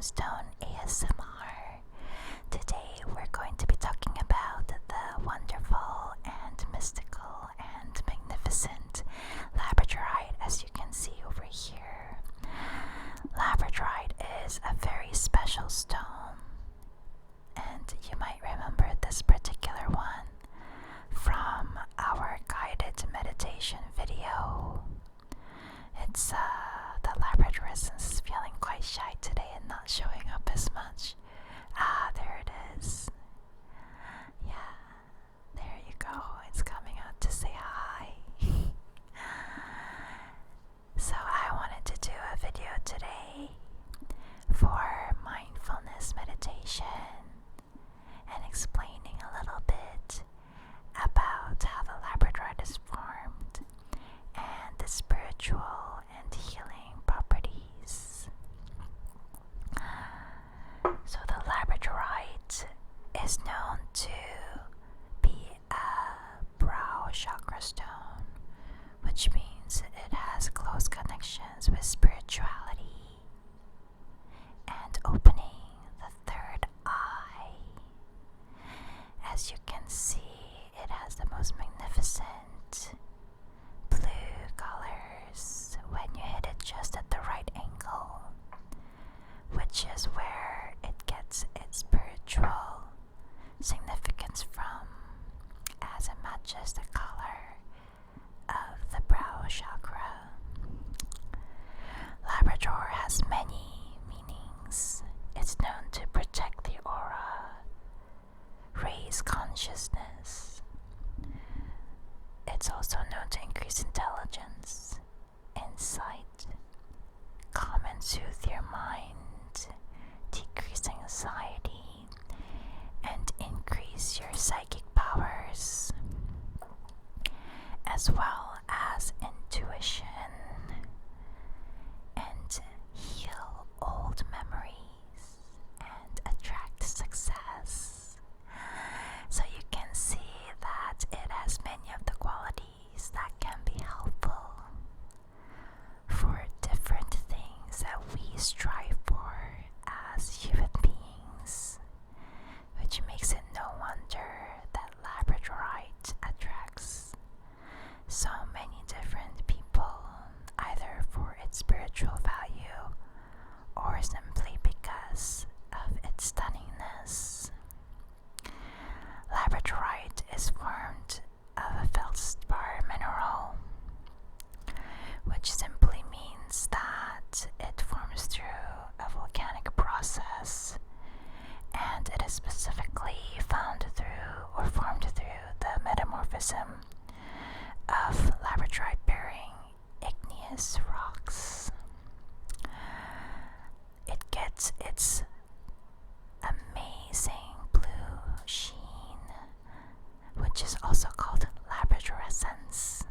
Gemstone ASMR. Today we're going to be talking about the wonderful and mystical and magnificent Labradorite, as you can see over here. Labradorite is a very special stone, and you might remember this particular one from our guided meditation video. It's the Labradorite is feeling quite shy today and not showing up as much. There it is. Yeah, there you go. It's coming out to say hi. So I wanted to do a video today for mindfulness meditation and explaining a little bit about how the Labradorite is formed and the spiritual and healing properties. So the Labradorite is known to be a brow chakra stone, which means it has close connections with spirituality and opening the third eye. As you can see, it has the most magnificent blue colors when you hit it just at the right angle, which is where it gets its spiritual significance from, as it matches the color of the brow chakra. Labrador has many meanings. It's known to protect the aura, raise consciousness. It's also known to increase intelligence, insight, calm and soothe your mind, decrease anxiety, and increase your psychic powers, as well as intuition, and heal old memories and attract success. So you can see that it has many of the qualities that can be helpful for different things that we strive for as human beings, which makes it no wonder that Labradorite attracts so many different people, either for its spiritual value or simply because of its stunningness. Labradorite is formed of a feldspar mineral, which simply means that it forms through a volcanic process, and it is specifically found through or formed through the metamorphism of Labradorite bearing igneous rocks. It gets its amazing blue sheen, which is also called labradorescence,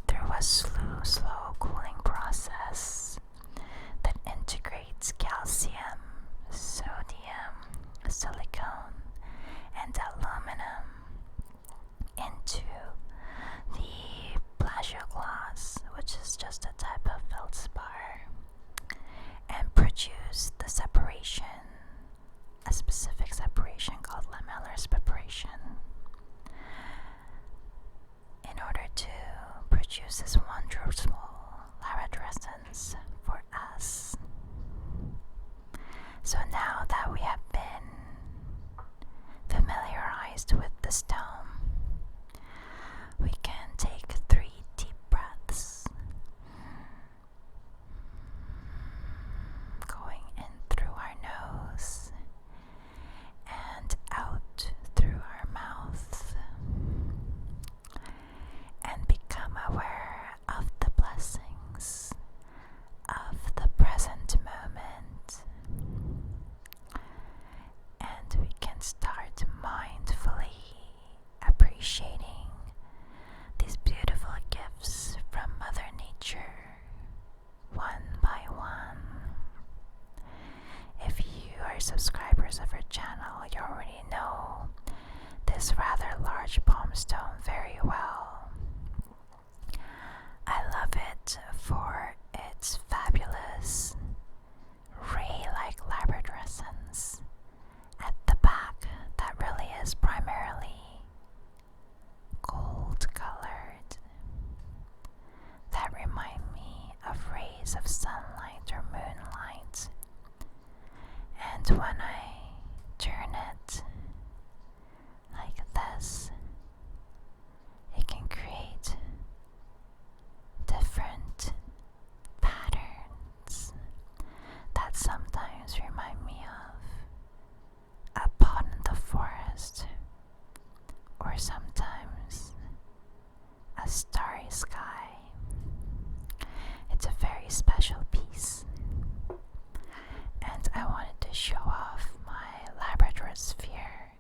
through a slow cooling process that integrates calcium, sodium, silicone, and aluminum into the plagioclase, which is just a type of feldspar, and produce the separation, a specific separation called lamellar separation. In order rays of sunlight or moonlight. And when I turn it like this, it can create different patterns that sometimes remind me of a pot in the forest, or sometimes a starry sky. It's a very special piece, and I wanted to show off my Labradorite sphere,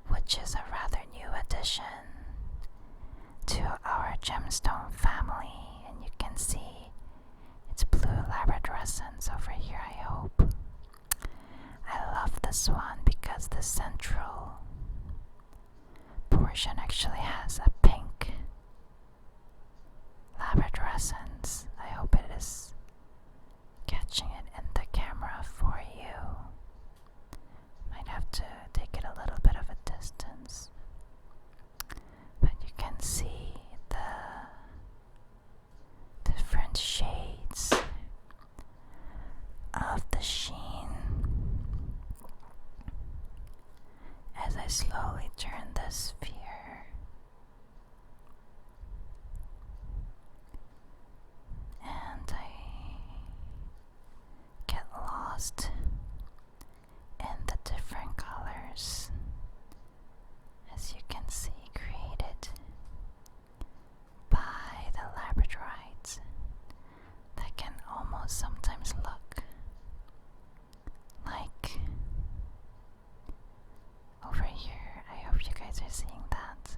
which is a rather new addition to our Gemstone family, and you can see it's blue labradorescence over here, I hope. I love this one because the central portion actually has a pink labradorescence. I hope it is catching it in the camera for you. Might have to take it a little bit of a distance, but you can see the different shades of the sheen as I slowly turn this sphere. And I get lost in the different colors, as you can see, created by the Labradorite that can almost sometimes look like over here. I hope you guys are seeing that.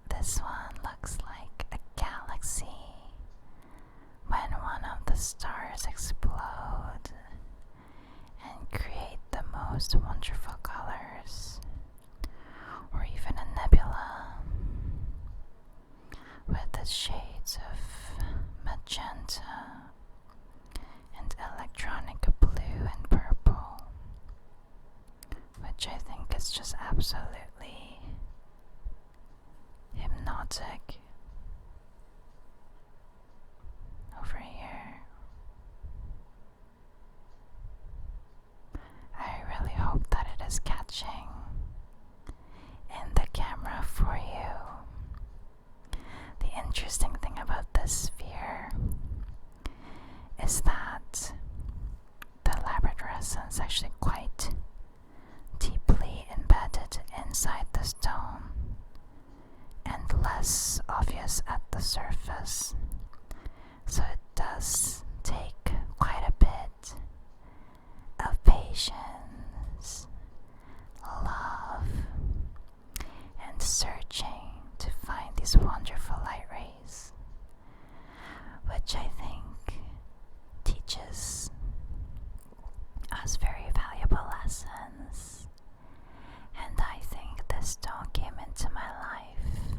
This one looks like a galaxy when one of the stars explode and create the most wonderful colors, or even a nebula with the shades of magenta and electronic blue and purple, which I think is just absolutely hypnotic. Over here, I really hope that it is catching in the camera for you. The interesting thing about this sphere is that the Labradorescence is actually quite deeply embedded inside the stone and less obvious at the surface. So it does take quite a bit of patience, love, and searching to find these wonderful light rays, which I think teaches us very valuable lessons. And I think this stone came into my life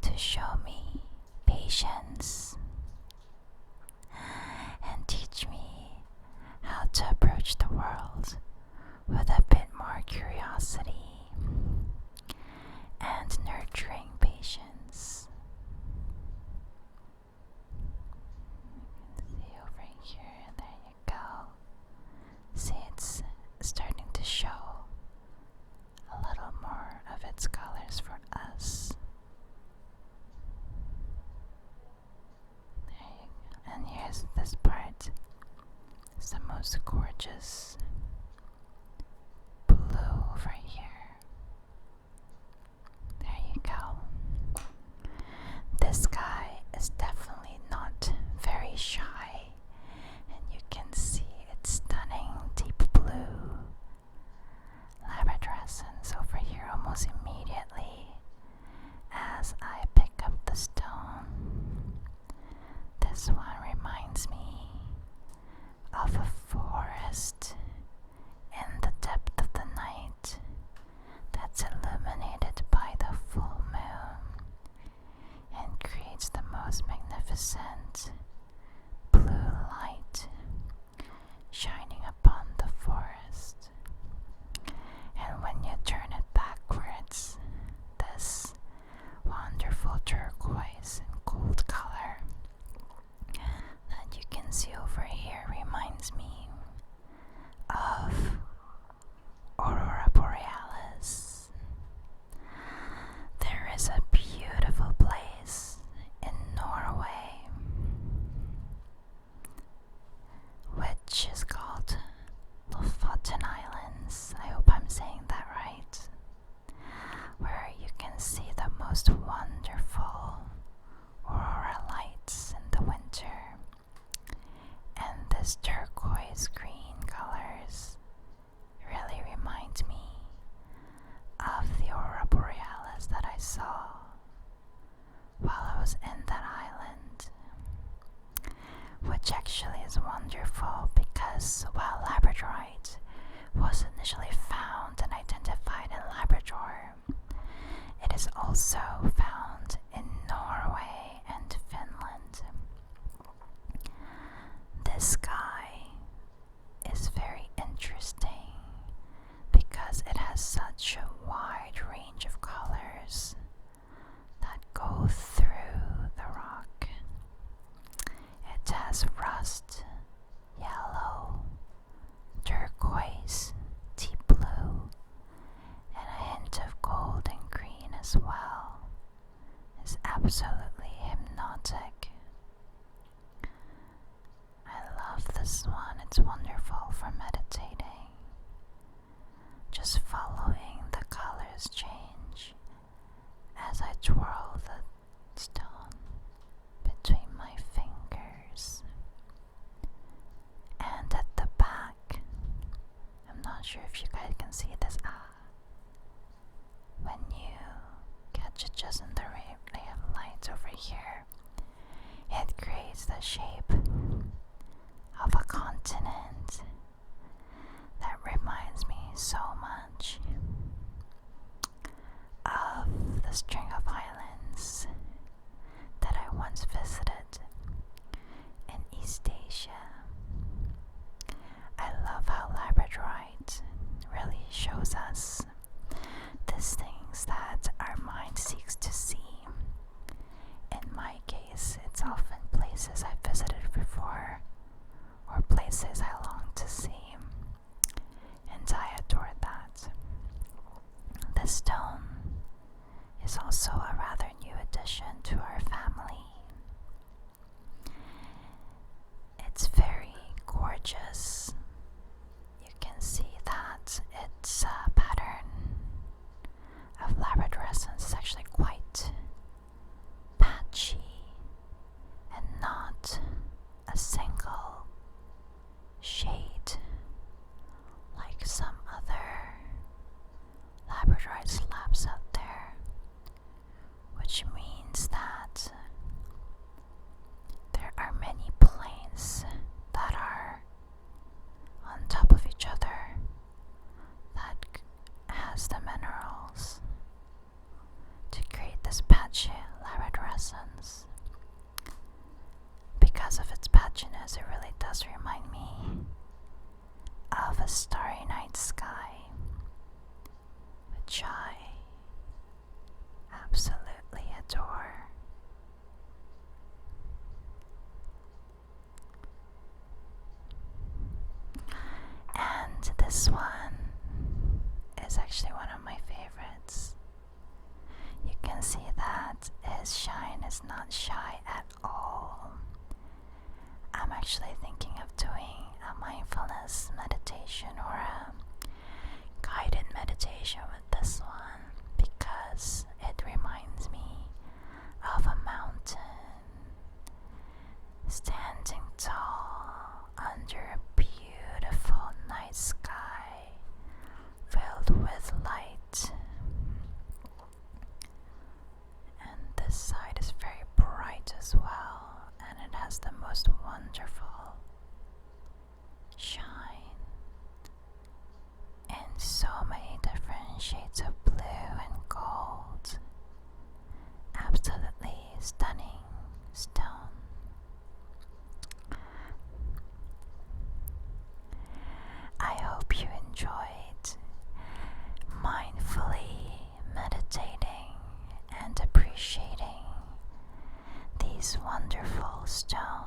to show me patience and teach me how to approach the world with a bit more curiosity and nurturing patience. You can see over here, there you go. See, it's starting to show a little more of its colors for us. There you go. And here's this part. It's the most gorgeous blue over here. There you go. This guy is definitely not very shy, and you can see its stunning deep blue labradorescence over here almost immediately as I pick up the stone. This one reminds me of a forest in the depth of the night that's illuminated by the full moon and creates the most magnificent blue light shining upon the forest. And when you turn it backwards, this wonderful turquoise and gold color reminds me of Aurora Borealis. There is a beautiful place in Norway which is called Lofoten Islands. I hope I'm saying that right. Where you can see the most wonderful aurora lights in the winter, and this turquoise green colors really remind me of the aurora borealis that I saw while I was in that island, which actually is wonderful because while Labradorite was initially found and identified in Labrador, it is also found in Norway and Finland. This sky is very interesting because it has such a wide range of colors that go through the rock. It has rust, yellow, turquoise, deep blue, and a hint of gold and green as well. It's absolutely hypnotic. I love this one. It's wonderful for meditating. Just following the colors change as I twirl the stone between my fingers. And at the back, I'm not sure if you guys can see this. When you catch it just in the ray of light over here, it creates the shape of a continent that reminds me so much of the string of islands that I once visited in East Asia. I love how Labradorite really shows us these things that our mind seeks to see. In my case, it's often places I've visited before or places I long to see, and I adore that. This stone is also a rather new addition to our family. It's very gorgeous. You can see that its pattern of labradorescence is actually quite patchy and not a single shade like some other labradorite slabs out there, which means that there are many planes that are on top of each other that has the minerals to create this patchy labradorescence. Because of its patchiness, it really does remind me of a starry night sky, which I absolutely adore. And this one is actually one of my favorites. You can see that his shine is not shy at all. I'm actually thinking of doing a mindfulness meditation or a guided meditation with this one because it reminds me of a mountain standing tall under a beautiful night sky filled with light. And this side is very bright as well, and it has the most wonderful shine in so many different shades of blue and gold. Absolutely stunning stone. I hope you enjoyed mindfully meditating and appreciating these wonderful stones.